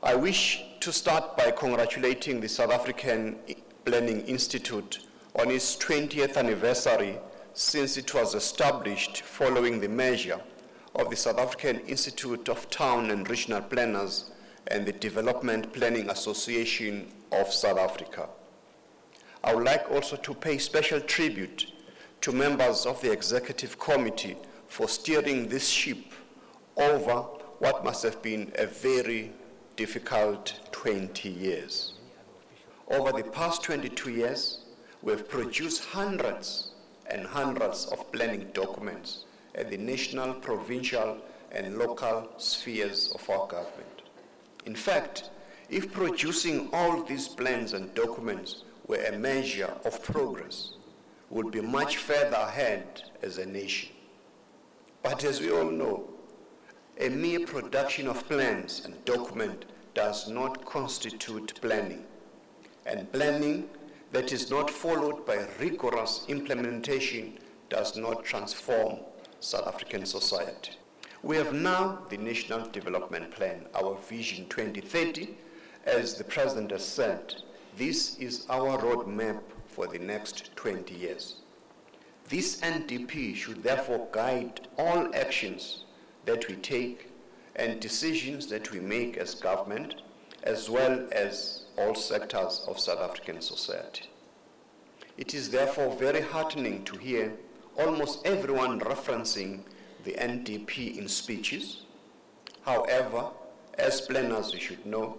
I wish to start by congratulating the South African Planning Institute on its 20th anniversary since it was established following the merger of the South African Institute of Town and Regional Planners and the Development Planning Association of South Africa. I would like also to pay special tribute to members of the Executive Committee for steering this ship over what must have been a very difficult 20 years. Over the past 22 years, we have produced hundreds and hundreds of planning documents at the national, provincial, and local spheres of our government. In fact, if producing all these plans and documents were a measure of progress, we would be much further ahead as a nation. But as we all know, a mere production of plans and documents does not constitute planning. And planning that is not followed by rigorous implementation does not transform South African society. We have now the National Development Plan, our Vision 2030. As the President has said, this is our roadmap for the next 20 years. This NDP should therefore guide all actions that we take and decisions that we make as government, as well as all sectors of South African society. It is therefore very heartening to hear almost everyone referencing the NDP in speeches. However, as planners, you should know,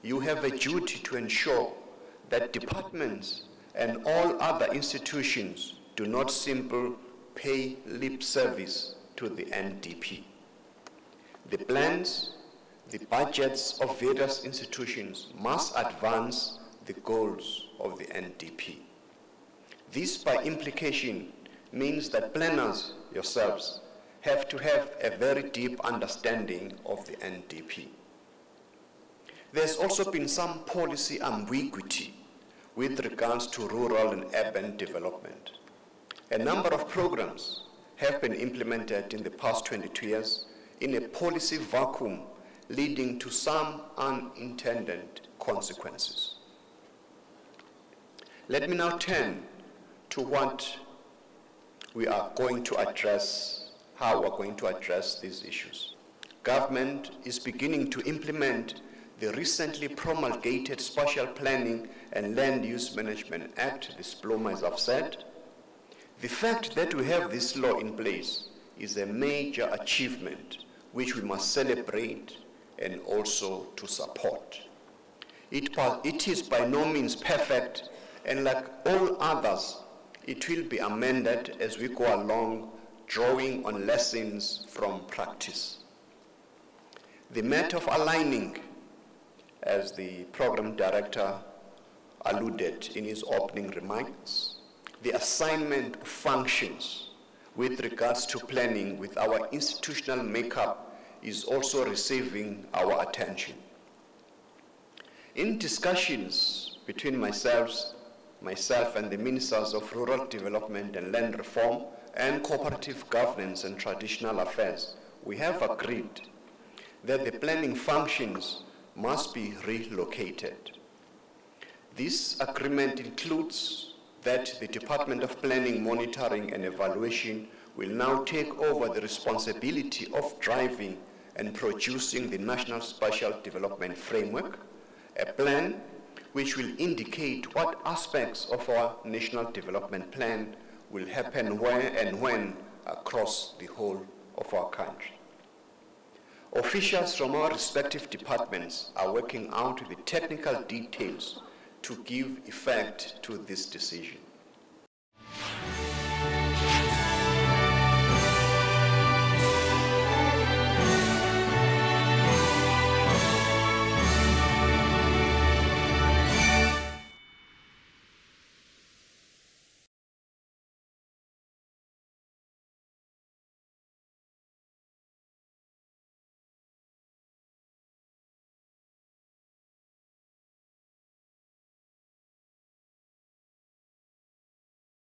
you have a duty to ensure that departments and all other institutions do not simply pay lip service to the NDP. The plans, the budgets of various institutions must advance the goals of the NDP. This, by implication, means that planners yourselves have to have a very deep understanding of the NDP. There's also been some policy ambiguity with regards to rural and urban development. A number of programs have been implemented in the past 22 years in a policy vacuum, leading to some unintended consequences. Let me now turn to what we are going to address, how we're going to address these issues. Government is beginning to implement the recently promulgated Spatial Planning and Land Use Management Act, this SPLOMA, as I've said. The fact that we have this law in place is a major achievement which we must celebrate and also to support. It is by no means perfect, and like all others, it will be amended as we go along, drawing on lessons from practice. The matter of aligning, as the program director alluded in his opening remarks, the assignment of functions with regards to planning with our institutional makeup is also receiving our attention. In discussions between myself and the Ministers of Rural Development and Land Reform and Cooperative Governance and Traditional Affairs, we have agreed that the planning functions must be relocated. This agreement includes that the Department of Planning, Monitoring and Evaluation will now take over the responsibility of driving and producing the National Spatial Development Framework, a plan which will indicate what aspects of our National Development Plan will happen where and when across the whole of our country. Officials from our respective departments are working out the technical details to give effect to this decision.